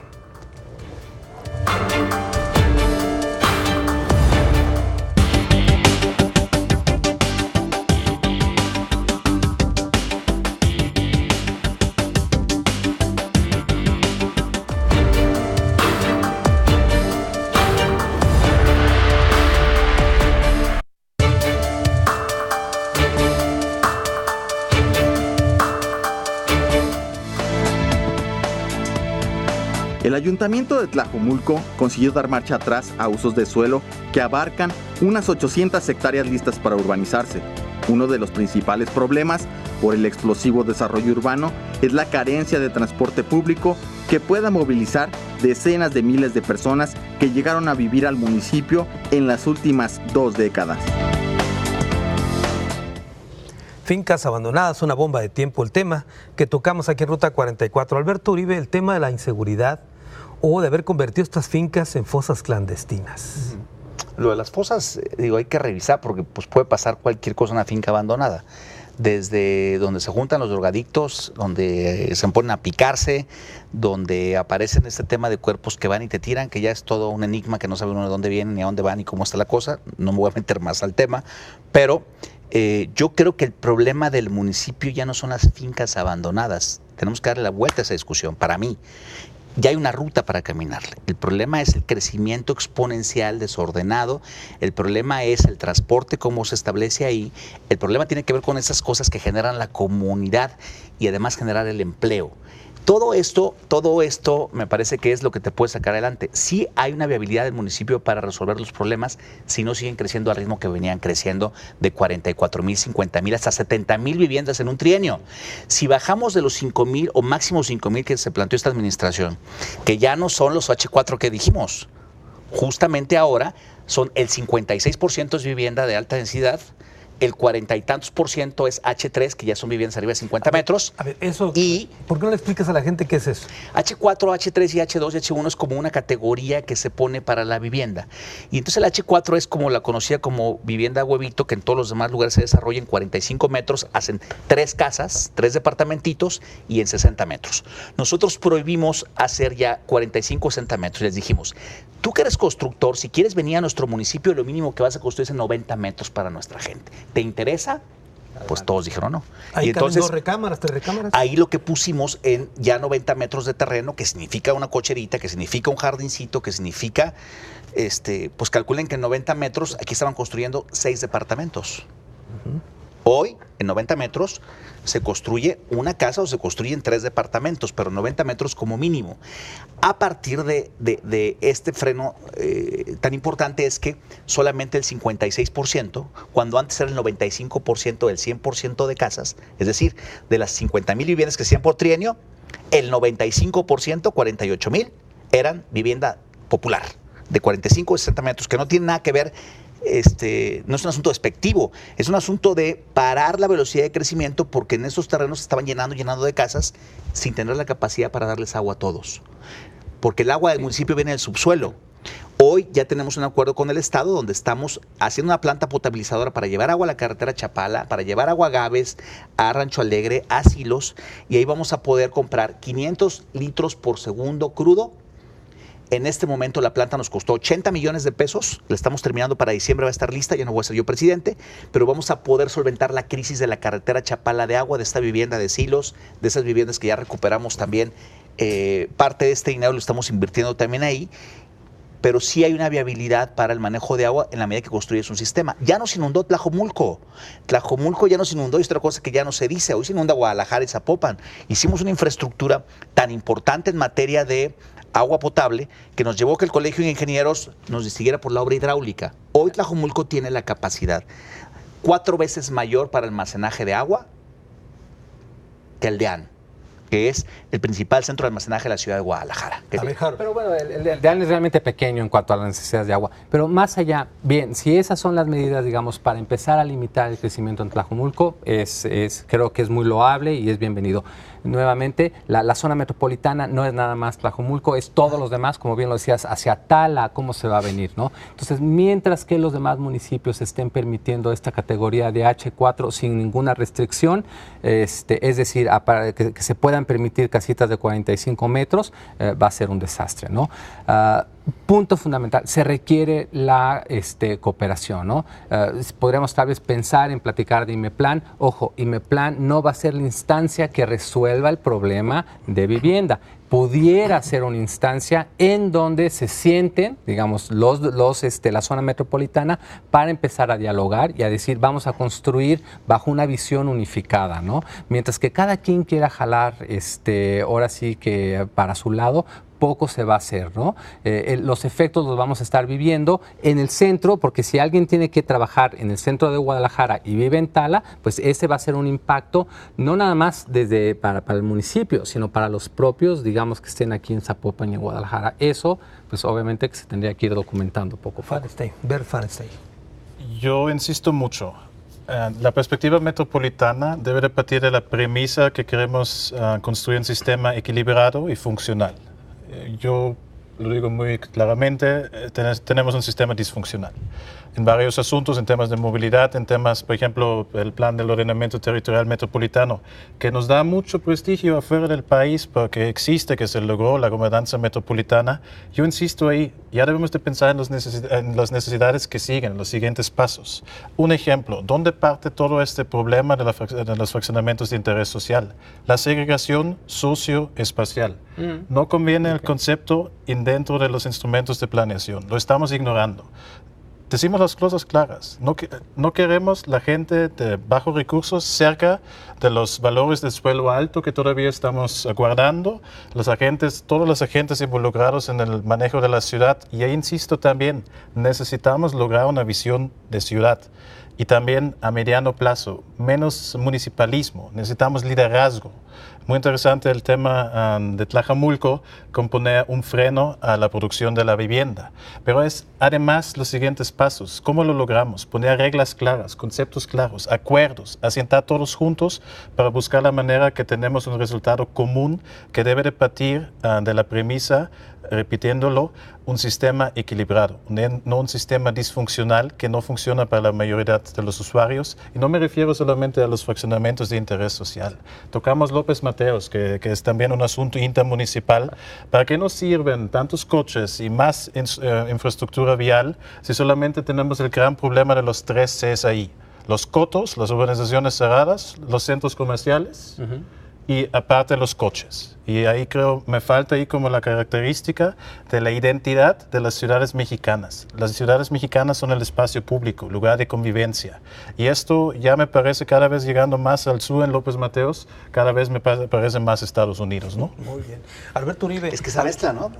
El Ayuntamiento de Tlajomulco consiguió dar marcha atrás a usos de suelo que abarcan unas 800 hectáreas listas para urbanizarse. Uno de los principales problemas por el explosivo desarrollo urbano es la carencia de transporte público que pueda movilizar decenas de miles de personas que llegaron a vivir al municipio en las últimas 2 décadas. Fincas abandonadas, una bomba de tiempo, el tema que tocamos aquí en Ruta 44. Alberto Uribe, el tema de la inseguridad o de haber convertido estas fincas en fosas clandestinas. Lo de las fosas, hay que revisar porque pues, puede pasar cualquier cosa en una finca abandonada. Desde donde se juntan los drogadictos, donde se ponen a picarse, donde aparecen este tema de cuerpos que van y te tiran, que ya es todo un enigma que no sabe uno de dónde vienen, ni a dónde van, ni cómo está la cosa. No me voy a meter más al tema, pero yo creo que el problema del municipio ya no son las fincas abandonadas. Tenemos que darle la vuelta a esa discusión, para mí. Ya hay una ruta para caminarle. El problema es el crecimiento exponencial desordenado, el problema es el transporte, cómo se establece ahí, el problema tiene que ver con esas cosas que generan la comunidad y además generar el empleo. Todo esto me parece que es lo que te puede sacar adelante. Sí hay una viabilidad del municipio para resolver los problemas si no siguen creciendo al ritmo que venían creciendo de 44,000, 50,000 hasta 70,000 viviendas en un trienio. Si bajamos de los 5,000 o máximo 5,000 que se planteó esta administración, que ya no son los H4 que dijimos, justamente ahora son el 56% es vivienda de alta densidad, el 40 y tantos % es H3, que ya son viviendas arriba de 50 metros. A ver, eso, ¿por qué no le explicas a la gente qué es eso? H4, H3 y H2 y H1 es como una categoría que se pone para la vivienda. Y entonces el H4 es como la conocida como vivienda huevito, que en todos los demás lugares se desarrolla en 45 metros, hacen 3 casas, 3 departamentitos y en 60 metros. Nosotros prohibimos hacer ya 45 o 60 metros. Les dijimos, tú que eres constructor, si quieres venir a nuestro municipio, lo mínimo que vas a construir es 90 metros para nuestra gente. ¿Te interesa? Pues todos dijeron no. Ahí y entonces, 2 recámaras, 3 recámaras. ahí lo que pusimos en ya 90 metros de terreno, que significa una cocherita, que significa un jardincito, que significa, pues calculen que en 90 metros aquí estaban construyendo 6 departamentos. Hoy, en 90 metros, se construye una casa o se construyen 3 departamentos, pero 90 metros como mínimo. A partir de este freno tan importante es que solamente el 56%, cuando antes era el 95% del 100% de casas, es decir, de las 50,000 viviendas que se hacían por trienio, el 95%, 48,000, eran vivienda popular, de 45 a 60 metros, que no tiene nada que ver. No es un asunto despectivo, es un asunto de parar la velocidad de crecimiento, porque en esos terrenos se estaban llenando de casas sin tener la capacidad para darles agua a todos, porque el agua del municipio viene del subsuelo. Hoy ya tenemos un acuerdo con el Estado donde estamos haciendo una planta potabilizadora para llevar agua a la carretera Chapala, para llevar agua a Gaves, a Rancho Alegre, a Silos, y ahí vamos a poder comprar 500 litros por segundo crudo. En este momento la planta nos costó 80 millones de pesos, la estamos terminando para diciembre, va a estar lista, ya no voy a ser yo presidente, pero vamos a poder solventar la crisis de la carretera Chapala de agua, de esta vivienda de Silos, de esas viviendas que ya recuperamos también. Parte de este dinero lo estamos invirtiendo también ahí, pero sí hay una viabilidad para el manejo de agua en la medida que construyes un sistema. Ya nos inundó Tlajomulco ya nos inundó, y es otra cosa que ya no se dice, hoy se inunda Guadalajara y Zapopan. Hicimos una infraestructura tan importante en materia de agua potable que nos llevó que el Colegio de Ingenieros nos distinguiera por la obra hidráulica. Hoy Tlajomulco tiene la capacidad 4 veces mayor para almacenaje de agua que el DEAN, que es el principal centro de almacenaje de la ciudad de Guadalajara. Pero bueno, el DEAN es realmente pequeño en cuanto a las necesidades de agua. Pero más allá, bien, si esas son las medidas, digamos, para empezar a limitar el crecimiento en Tlajomulco, creo que es muy loable y es bienvenido. Nuevamente, la zona metropolitana no es nada más Tlajomulco, es todos los demás, como bien lo decías, hacia Tala, cómo se va a venir, ¿no? Entonces, mientras que los demás municipios estén permitiendo esta categoría de H4 sin ninguna restricción, es decir, para que se puedan permitir casitas de 45 metros, va a ser un desastre, ¿no? Punto fundamental, se requiere la cooperación, ¿no? Podríamos tal vez pensar en platicar de IMEPLAN. Ojo, IMEPLAN no va a ser la instancia que resuelva el problema de vivienda. Pudiera ser una instancia en donde se sienten, digamos, la zona metropolitana para empezar a dialogar y a decir, vamos a construir bajo una visión unificada, ¿no? Mientras que cada quien quiera jalar, ahora sí que para su lado, poco se va a hacer, ¿no? Los efectos los vamos a estar viviendo en el centro, porque si alguien tiene que trabajar en el centro de Guadalajara y vive en Tala, pues ese va a ser un impacto no nada más para el municipio, sino para los propios, digamos, que estén aquí en Zapopan y en Guadalajara. Eso, pues obviamente que se tendría que ir documentando poco a poco. Feinstein. Yo insisto mucho. La perspectiva metropolitana debe de partir de la premisa que queremos construir un sistema equilibrado y funcional. Yo lo digo muy claramente, tenemos un sistema disfuncional en varios asuntos, en temas de movilidad, en temas, por ejemplo, el plan del ordenamiento territorial metropolitano, que nos da mucho prestigio afuera del país porque existe, que se logró la gobernanza metropolitana. Yo insisto ahí, ya debemos de pensar en las necesidades que siguen, los siguientes pasos. Un ejemplo, ¿dónde parte todo este problema de los fraccionamientos de interés social? La segregación socioespacial. No conviene el concepto dentro de los instrumentos de planeación, lo estamos ignorando. Decimos las cosas claras, no queremos la gente de bajos recursos cerca de los valores del suelo alto que todavía estamos guardando, todos los agentes involucrados en el manejo de la ciudad. Y ahí insisto también, necesitamos lograr una visión de ciudad. Y también a mediano plazo, menos municipalismo, necesitamos liderazgo. Muy interesante el tema de Tlajomulco, con poner un freno a la producción de la vivienda. Pero es además los siguientes pasos. ¿Cómo lo logramos? Poner reglas claras, conceptos claros, acuerdos, asentar todos juntos para buscar la manera que tenemos un resultado común que debe de partir de la premisa, repitiéndolo, un sistema equilibrado, no un sistema disfuncional que no funciona para la mayoría de los usuarios. Y no me refiero solamente a los fraccionamientos de interés social. Tocamos López Mateos, que es también un asunto intermunicipal. ¿Para qué nos sirven tantos coches y más infraestructura vial si solamente tenemos el gran problema de los 3 Cs ahí? los cotos, las urbanizaciones cerradas, los centros comerciales y aparte los coches. Y ahí creo, me falta ahí como la característica de la identidad de las ciudades mexicanas. Las ciudades mexicanas son el espacio público, lugar de convivencia. Y esto ya me parece cada vez llegando más al sur en López Mateos, cada vez me parece más Estados Unidos, ¿no? Muy bien. Alberto Uribe. Es que esa mezcla, ¿no?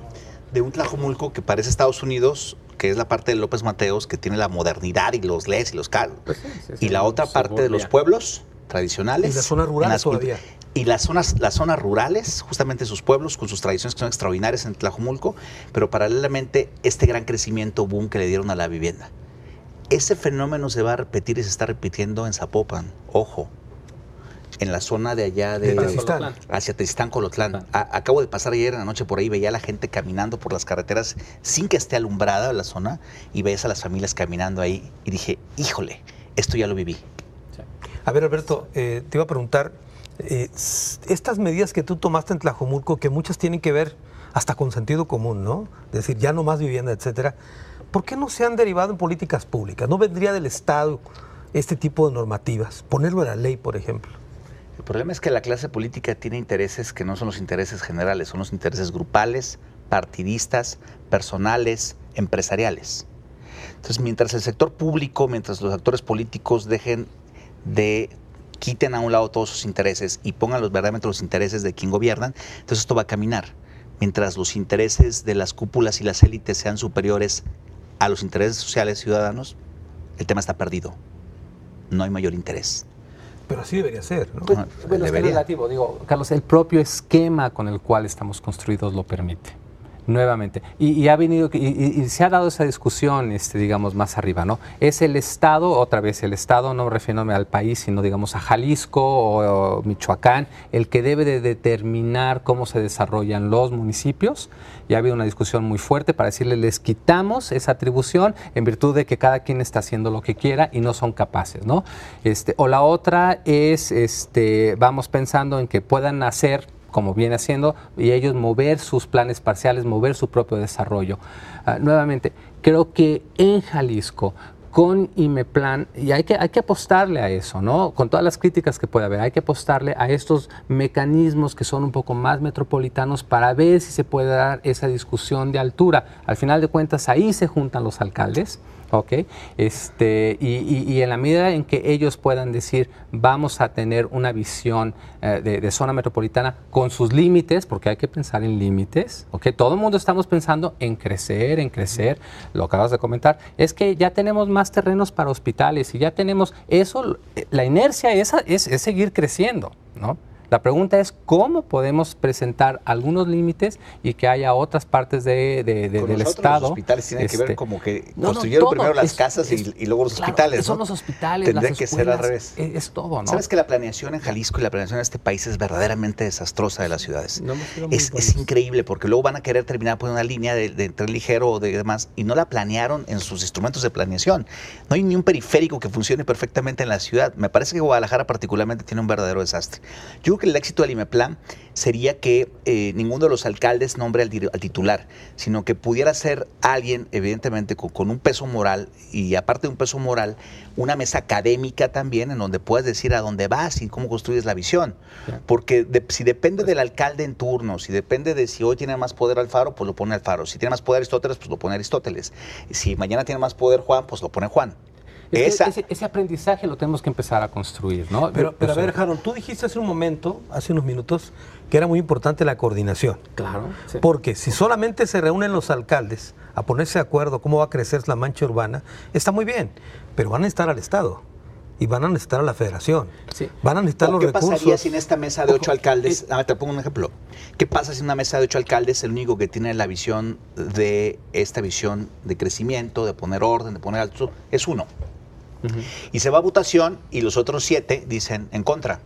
De un Tlajomulco que parece Estados Unidos, que es la parte de López Mateos, que tiene la modernidad y los LEDs y los carros. Pues sí, y la otra parte de los pueblos tradicionales. Y las zonas rurales todavía. Y las zonas rurales, justamente sus pueblos, con sus tradiciones que son extraordinarias en Tlajomulco, pero paralelamente este gran crecimiento boom que le dieron a la vivienda. Ese fenómeno se va a repetir y se está repitiendo en Zapopan, ojo, en la zona de allá de hacia Tezistán, Colotlán. Acabo de pasar ayer en la noche por ahí, veía a la gente caminando por las carreteras sin que esté alumbrada la zona y veías a las familias caminando ahí y dije, híjole, esto ya lo viví. A ver, Alberto, te iba a preguntar, estas medidas que tú tomaste en Tlajomulco, que muchas tienen que ver hasta con sentido común, ¿no? Es decir, ya no más vivienda, etcétera. ¿Por qué no se han derivado en políticas públicas? ¿No vendría del Estado este tipo de normativas? Ponerlo en la ley, por ejemplo. El problema es que la clase política tiene intereses que no son los intereses generales, son los intereses grupales, partidistas, personales, empresariales. Entonces, mientras el sector público, mientras los actores políticos quiten a un lado todos sus intereses y pongan verdaderamente los intereses de quien gobiernan, entonces esto va a caminar. Mientras los intereses de las cúpulas y las élites sean superiores a los intereses sociales ciudadanos, el tema está perdido. No hay mayor interés. Pero así debería ser, ¿no? Pues, bueno, es relativo. Digo, Carlos, el propio esquema con el cual estamos construidos lo permite. Nuevamente. Y ha venido, y se ha dado esa discusión, digamos, más arriba, ¿no? Es el Estado, otra vez el Estado, no refiriéndome al país, sino, digamos, a Jalisco o Michoacán, el que debe de determinar cómo se desarrollan los municipios. Y ha habido una discusión muy fuerte para decirle, les quitamos esa atribución en virtud de que cada quien está haciendo lo que quiera y no son capaces, ¿no? O la otra es, vamos pensando en que puedan hacer como viene haciendo, y ellos mover sus planes parciales, mover su propio desarrollo. Nuevamente, creo que en Jalisco, con IMEPLAN, y hay que apostarle a eso, ¿no? Con todas las críticas que puede haber, hay que apostarle a estos mecanismos que son un poco más metropolitanos para ver si se puede dar esa discusión de altura. Al final de cuentas, ahí se juntan los alcaldes. ¿Ok? Y en la medida en que ellos puedan decir, vamos a tener una visión de zona metropolitana con sus límites, porque hay que pensar en límites, ¿ok? Todo el mundo estamos pensando en crecer, lo acabas de comentar, es que ya tenemos más terrenos para hospitales y ya tenemos eso, la inercia esa es seguir creciendo, ¿no? La pregunta es cómo podemos presentar algunos límites y que haya otras partes del Estado. Los hospitales tienen que ver como que construyeron primero las casas y luego los hospitales. Son los hospitales, tendría las que escuelas, ser al revés. Es todo, ¿no? ¿Sabes que la planeación en Jalisco y la planeación en este país es verdaderamente desastrosa de las ciudades? Es increíble porque luego van a querer terminar por una línea de tren ligero o de demás y no la planearon en sus instrumentos de planeación. No hay ni un periférico que funcione perfectamente en la ciudad. Me parece que Guadalajara particularmente tiene un verdadero desastre. Yo creo que el éxito del IMEPLAN sería que ninguno de los alcaldes nombre al titular, sino que pudiera ser alguien, evidentemente, con un peso moral y aparte de un peso moral, una mesa académica también en donde puedas decir a dónde vas y cómo construyes la visión. Porque si depende del alcalde en turno, si depende de si hoy tiene más poder Alfaro, pues lo pone Alfaro. Si tiene más poder Aristóteles, pues lo pone Aristóteles. Si mañana tiene más poder Juan, pues lo pone Juan. Ese aprendizaje lo tenemos que empezar a construir, ¿no? Pero a ver, Harold, tú dijiste hace unos minutos, que era muy importante la coordinación. Claro. Sí. Porque si solamente se reúnen los alcaldes a ponerse de acuerdo cómo va a crecer la mancha urbana, está muy bien, pero van a necesitar al Estado. Y van a necesitar a la federación. Sí. Van a necesitar los recursos. ¿Qué pasaría si en esta mesa de 8 alcaldes, te pongo un ejemplo, qué pasa si en una mesa de 8 alcaldes el único que tiene la visión de esta visión de crecimiento, de poner orden, de poner alto, es uno? Y se va a votación y los otros 7 dicen en contra.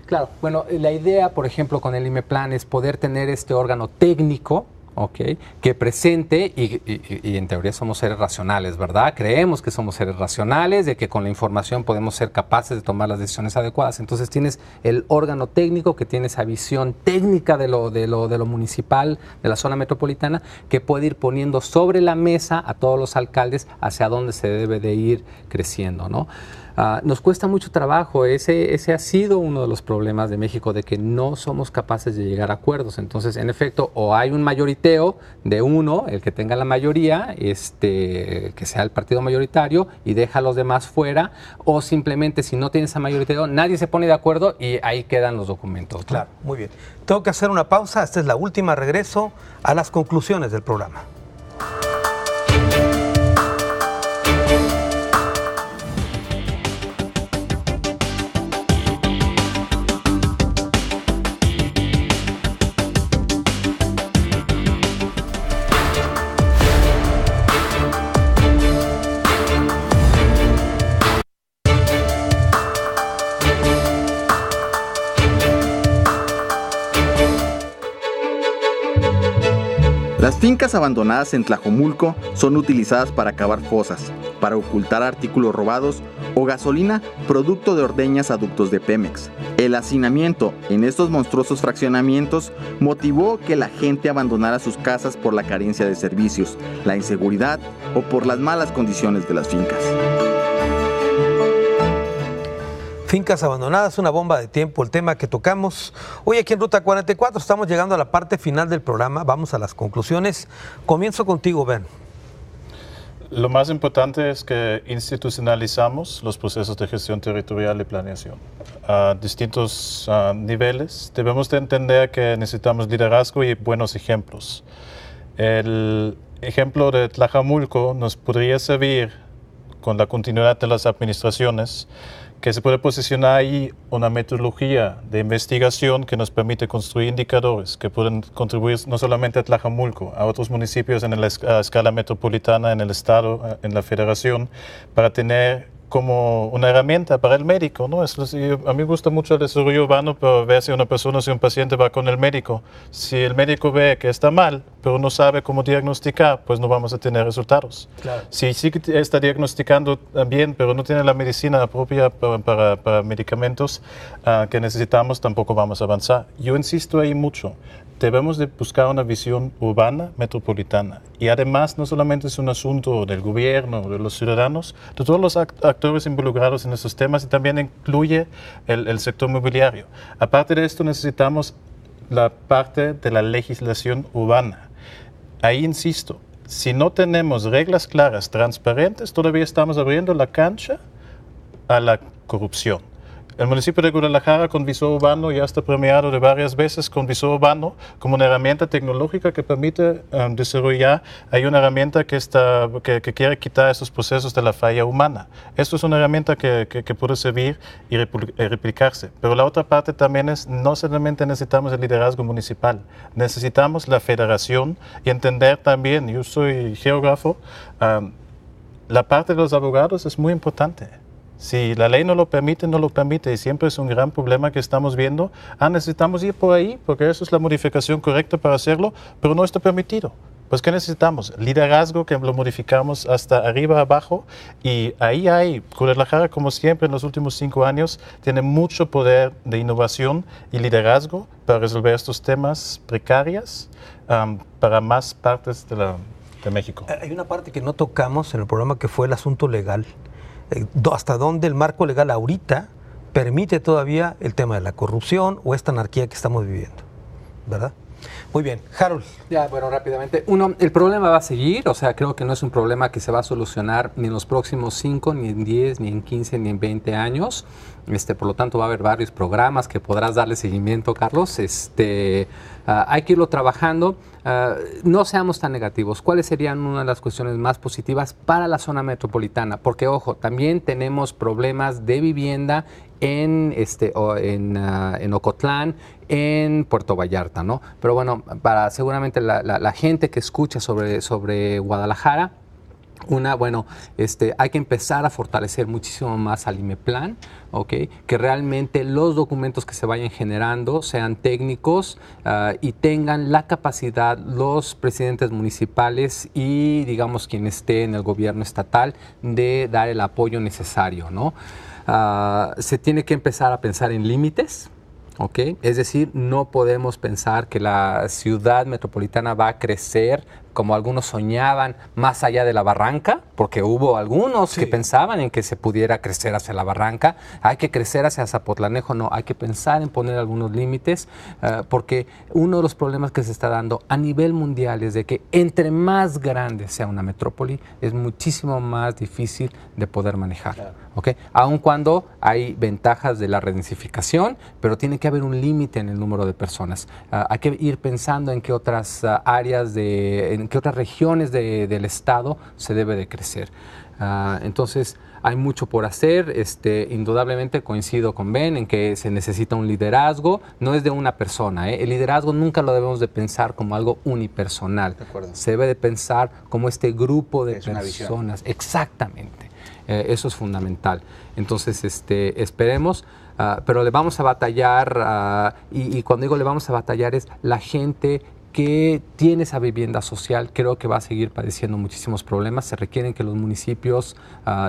Claro, bueno, la idea, por ejemplo, con el IMEPLAN es poder tener este órgano técnico Okay, que presente, y en teoría somos seres racionales, ¿verdad? Creemos que somos seres racionales, de que con la información podemos ser capaces de tomar las decisiones adecuadas. Entonces tienes el órgano técnico que tiene esa visión técnica de lo municipal, de la zona metropolitana, que puede ir poniendo sobre la mesa a todos los alcaldes hacia dónde se debe de ir creciendo, ¿no? Nos cuesta mucho trabajo, ese ha sido uno de los problemas de México, de que no somos capaces de llegar a acuerdos. Entonces, en efecto, o hay un mayoriteo de uno, el que tenga la mayoría, que sea el partido mayoritario y deja a los demás fuera, o simplemente si no tiene esa mayoriteo, nadie se pone de acuerdo y ahí quedan los documentos, ¿no? Claro, muy bien. Tengo que hacer una pausa, esta es la última, regreso a las conclusiones del programa. Las fincas abandonadas en Tlajomulco son utilizadas para cavar fosas, para ocultar artículos robados o gasolina producto de ordeñas a ductos de Pemex. El hacinamiento en estos monstruosos fraccionamientos motivó que la gente abandonara sus casas por la carencia de servicios, la inseguridad o por las malas condiciones de las fincas. Fincas abandonadas, una bomba de tiempo, el tema que tocamos hoy aquí en Ruta 44. Estamos llegando a la parte final del programa, vamos a las conclusiones. Comienzo contigo, Ben. Lo más importante es que institucionalizamos los procesos de gestión territorial y planeación a distintos niveles. Debemos de entender que necesitamos liderazgo y buenos ejemplos. El ejemplo de Tlajomulco nos podría servir con la continuidad de las administraciones, que se puede posicionar ahí una metodología de investigación que nos permite construir indicadores que pueden contribuir no solamente a Tlajomulco, a otros municipios a escala metropolitana, en el estado, en la federación, para tener como una herramienta para el médico, ¿no? A mí me gusta mucho el desarrollo urbano, pero ver si una persona, si un paciente va con el médico. Si el médico ve que está mal, pero no sabe cómo diagnosticar, pues no vamos a tener resultados. Claro. Si sí está diagnosticando bien, pero no tiene la medicina propia para medicamentos que necesitamos, tampoco vamos a avanzar. Yo insisto ahí mucho. Debemos de buscar una visión urbana, metropolitana. Y además, no solamente es un asunto del gobierno, de los ciudadanos, de todos los actores involucrados en estos temas, y también incluye el sector mobiliario. Aparte de esto, necesitamos la parte de la legislación urbana. Ahí insisto, si no tenemos reglas claras, transparentes, todavía estamos abriendo la cancha a la corrupción. El municipio de Guadalajara con visor urbano ya está premiado de varias veces con visor urbano como una herramienta tecnológica que permite desarrollar. Hay una herramienta que quiere quitar esos procesos de la falla humana. Esto es una herramienta que puede servir y replicarse. Pero la otra parte también es, no solamente necesitamos el liderazgo municipal, necesitamos la federación y entender también, yo soy geógrafo, la parte de los abogados es muy importante. Si la ley no lo permite, no lo permite, y siempre es un gran problema que estamos viendo. Necesitamos ir por ahí, porque eso es la modificación correcta para hacerlo, pero no está permitido. Pues, ¿qué necesitamos? Liderazgo, que lo modificamos hasta arriba, abajo, y ahí hay, Guadalajara, como siempre en los últimos 5 años, tiene mucho poder de innovación y liderazgo para resolver estos temas precarios para más partes de México. Hay una parte que no tocamos en el programa, que fue el asunto legal. ¿Hasta dónde el marco legal ahorita permite todavía el tema de la corrupción o esta anarquía que estamos viviendo? ¿Verdad? Muy bien. Harold. Ya, bueno, rápidamente. El problema va a seguir, o sea, creo que no es un problema que se va a solucionar ni en los próximos 5, ni en 10, ni en 15, ni en 20 años. Por lo tanto, va a haber varios programas que podrás darle seguimiento, Carlos. Hay que irlo trabajando. No seamos tan negativos. ¿Cuáles serían una de las cuestiones más positivas para la zona metropolitana? Porque, ojo, también tenemos problemas de vivienda en Ocotlán, en Puerto Vallarta, ¿no? Pero bueno, para seguramente la gente que escucha sobre Guadalajara, Hay que empezar a fortalecer muchísimo más al IMEPLAN, ¿okay? Que realmente los documentos que se vayan generando sean técnicos y tengan la capacidad los presidentes municipales y, digamos, quien esté en el gobierno estatal de dar el apoyo necesario, ¿no? Se tiene que empezar a pensar en límites. ¿Okay? Es decir, no podemos pensar que la ciudad metropolitana va a crecer como algunos soñaban más allá de la barranca, porque hubo algunos que pensaban en que se pudiera crecer hacia la barranca. Hay que crecer hacia Zapotlanejo, no, hay que pensar en poner algunos límites, porque uno de los problemas que se está dando a nivel mundial es de que entre más grande sea una metrópoli, es muchísimo más difícil de poder manejar. Claro. ¿Okay? Aun cuando hay ventajas de la redensificación, pero tiene que haber un límite en el número de personas. Hay que ir pensando en qué otras áreas, en qué otras regiones del estado se debe de crecer. Entonces, hay mucho por hacer. Indudablemente coincido con Ben en que se necesita un liderazgo. No es de una persona. El liderazgo nunca lo debemos de pensar como algo unipersonal. Se debe de pensar como este grupo de personas. Exactamente. Eso es fundamental. Entonces, esperemos, pero le vamos a batallar, y cuando digo le vamos a batallar es la gente que tiene esa vivienda social, creo que va a seguir padeciendo muchísimos problemas. Se requieren que los municipios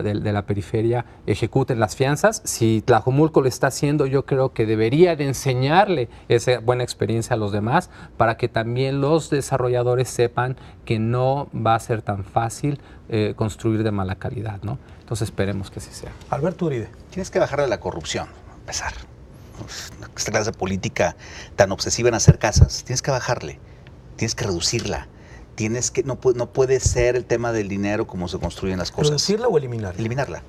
de la periferia ejecuten las fianzas. Si Tlajomulco lo está haciendo, yo creo que debería de enseñarle esa buena experiencia a los demás para que también los desarrolladores sepan que no va a ser tan fácil construir de mala calidad, ¿no? Entonces esperemos que así sea. Alberto Uribe. Tienes que bajarle la corrupción, a empezar. Esta clase política tan obsesiva en hacer casas, tienes que bajarle. Tienes que reducirla. No puede ser el tema del dinero como se construyen las cosas. ¿Reducirla o eliminarla? Eliminarla.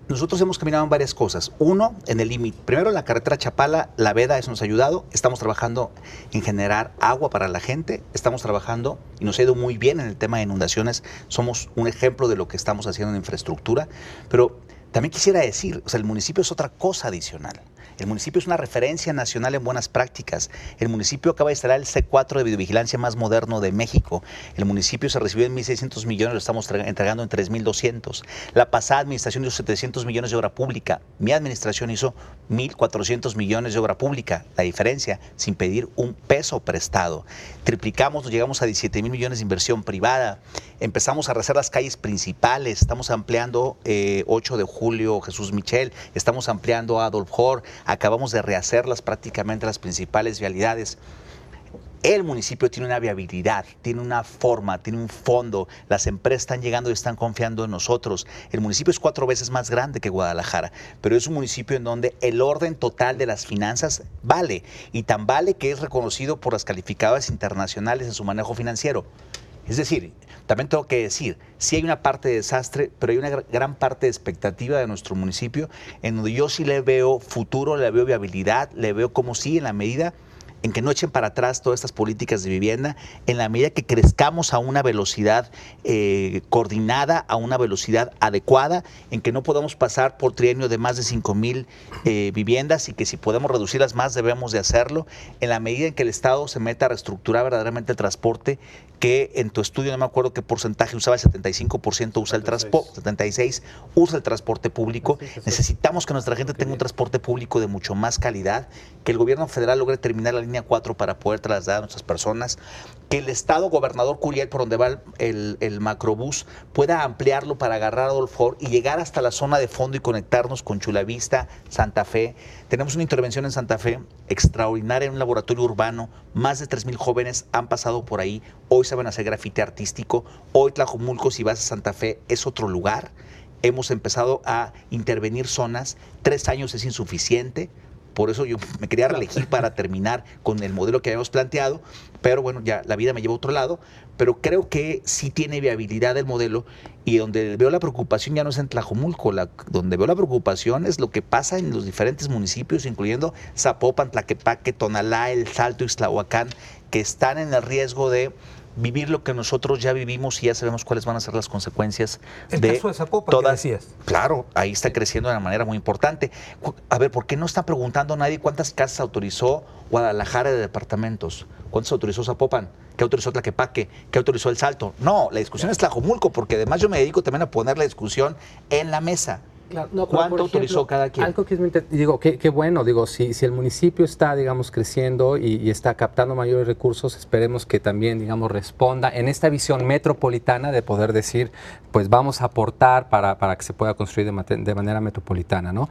Nosotros hemos caminado en varias cosas. Uno, en el límite. Primero, la carretera Chapala, La Veda, eso nos ha ayudado. Estamos trabajando en generar agua para la gente. Estamos trabajando, y nos ha ido muy bien en el tema de inundaciones. Somos un ejemplo de lo que estamos haciendo en infraestructura. Pero también quisiera decir, el municipio es otra cosa adicional. El municipio es una referencia nacional en buenas prácticas. El municipio acaba de instalar el C4 de videovigilancia más moderno de México. El municipio se recibió en 1.600 millones, lo estamos entregando en 3.200. La pasada administración hizo 700 millones de obra pública. Mi administración hizo 1.400 millones de obra pública. La diferencia, sin pedir un peso prestado. Triplicamos, nos llegamos a 17.000 millones de inversión privada. Empezamos a rehacer las calles principales. Estamos ampliando 8 de julio, Jesús Michel. Estamos ampliando Adolf Hor. Acabamos de rehacerlas prácticamente las principales vialidades. El municipio tiene una viabilidad, tiene una forma, tiene un fondo. Las empresas están llegando y están confiando en nosotros. El municipio es 4 veces más grande que Guadalajara, pero es un municipio en donde el orden total de las finanzas vale. Y tan vale que es reconocido por las calificadoras internacionales en su manejo financiero. Es decir, también tengo que decir, sí hay una parte de desastre, pero hay una gran parte de expectativa de nuestro municipio, en donde yo sí le veo futuro, le veo viabilidad, le veo como sí, en la medida en que no echen para atrás todas estas políticas de vivienda, en la medida que crezcamos a una velocidad coordinada, a una velocidad adecuada, en que no podamos pasar por trienio de más de 5,000 viviendas y que si podemos reducirlas más debemos de hacerlo, en la medida en que el Estado se meta a reestructurar verdaderamente el transporte, que en tu estudio no me acuerdo qué porcentaje usaba, el 75% usa el transporte, 76% usa el transporte público. Necesitamos que nuestra gente tenga un transporte público de mucho más calidad, que el gobierno federal logre terminar la línea 4 para poder trasladar a nuestras personas, que el Estado, gobernador Curiel, por donde va el macrobús, pueda ampliarlo para agarrar a Adolf Hor y llegar hasta la zona de fondo y conectarnos con Chulavista, Santa Fe. Tenemos una intervención en Santa Fe extraordinaria en un laboratorio urbano. Más de 3,000 jóvenes han pasado por ahí. Hoy saben hacer grafite artístico. Hoy Tlajomulco, si vas a Santa Fe, es otro lugar. Hemos empezado a intervenir zonas. 3 años es insuficiente. Por eso yo me quería reelegir para terminar con el modelo que habíamos planteado, pero bueno, ya la vida me lleva a otro lado, pero creo que sí tiene viabilidad el modelo, y donde veo la preocupación ya no es en Tlajomulco, donde veo la preocupación es lo que pasa en los diferentes municipios, incluyendo Zapopan, Tlaquepaque, Tonalá, El Salto, Ixtlahuacán, que están en el riesgo de vivir lo que nosotros ya vivimos y ya sabemos cuáles van a ser las consecuencias el de caso de Zapopan, todas. que decías. Claro, ahí está creciendo de una manera muy importante. A ver, ¿por qué no está preguntando nadie cuántas casas autorizó Guadalajara de departamentos? ¿Cuántos autorizó Zapopan? ¿Qué autorizó Tlaquepaque? ¿Qué autorizó El Salto? No, la discusión es Tlajomulco, porque además yo me dedico también a poner la discusión en la mesa. Claro, no, ¿Cuánto autorizó cada quien? Algo que es muy digo, qué bueno, digo, si el municipio está, digamos, creciendo y está captando mayores recursos, esperemos que también, digamos, responda en esta visión metropolitana de poder decir, pues vamos a aportar para que se pueda construir de manera metropolitana, ¿no?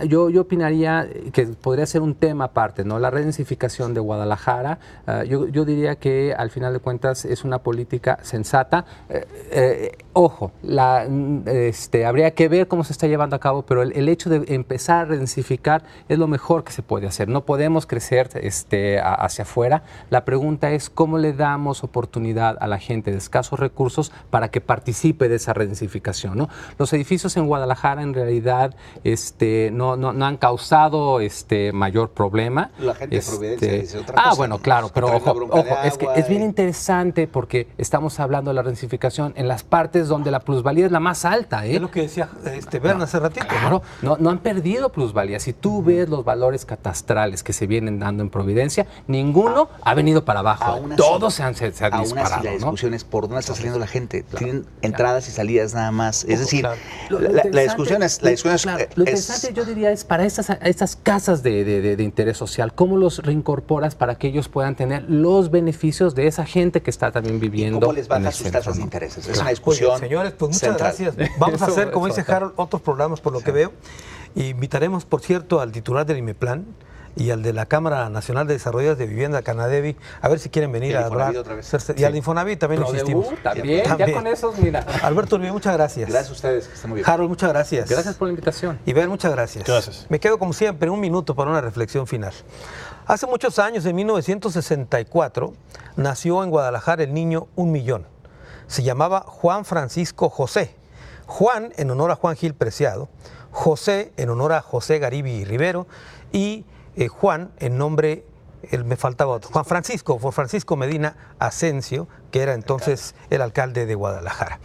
Yo opinaría que podría ser un tema aparte, ¿no? La redensificación de Guadalajara, yo diría que al final de cuentas es una política sensata. Ojo, habría que ver cómo se está llevando a cabo, pero el hecho de empezar a redensificar es lo mejor que se puede hacer. No podemos crecer hacia afuera. La pregunta es cómo le damos oportunidad a la gente de escasos recursos para que participe de esa redensificación, ¿no? Los edificios en Guadalajara en realidad no han causado mayor problema. La gente de Providencia dice otra cosa. Bueno, claro, pero ojo, es que es bien interesante porque estamos hablando de la redensificación en las partes donde la plusvalía es la más alta, ¿eh? Es lo que decía Berna hace ratito. Claro, no han perdido plusvalía. Si tú ves los valores catastrales que se vienen dando en Providencia, ninguno ha venido para abajo. Todos se han disparado. Aún así, la discusión es por dónde está saliendo la gente. Claro, tienen entradas y salidas nada más. Es decir, claro. la discusión es... Lo interesante, yo diría, es para estas casas de interés social, ¿cómo los reincorporas para que ellos puedan tener los beneficios de esa gente que está también viviendo? ¿Cómo les en bajan el sus centro, tasas de ¿no? intereses? Es una discusión. Oye, señores, pues muchas central. gracias. Vamos a hacer, como Eso, dice Harold, otros programas por lo que veo. Invitaremos, por cierto, al titular del IMEPLAN y al de la Cámara Nacional de Desarrollos de Vivienda, Canadevi, a ver si quieren venir a hablar. otra vez. Y al Infonavit también insistimos. También, ya con esos, mira. Alberto Urbina, muchas gracias. Gracias a ustedes, que estén muy bien. Harold, muchas gracias. Gracias por la invitación. Y Ben, muchas gracias. Gracias. Me quedo, como siempre, un minuto para una reflexión final. Hace muchos años, en 1964, nació en Guadalajara el niño 1 millón. Se llamaba Juan Francisco José. Juan, en honor a Juan Gil Preciado. José, en honor a José Garibi Rivero. Y Juan, en nombre, me faltaba otro, Juan Francisco, por Francisco Medina Asensio, que era entonces el alcalde de Guadalajara.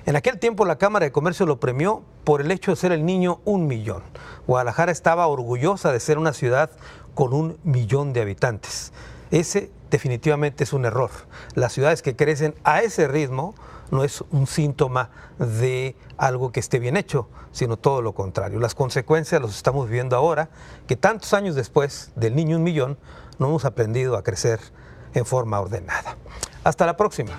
En aquel tiempo la Cámara de Comercio lo premió por el hecho de ser el niño 1 millón. Guadalajara estaba orgullosa de ser una ciudad con 1 millón de habitantes. Ese definitivamente es un error. Las ciudades que crecen a ese ritmo no es un síntoma de algo que esté bien hecho, sino todo lo contrario. Las consecuencias las estamos viviendo ahora, que tantos años después del niño 1 millón no hemos aprendido a crecer en forma ordenada. Hasta la próxima.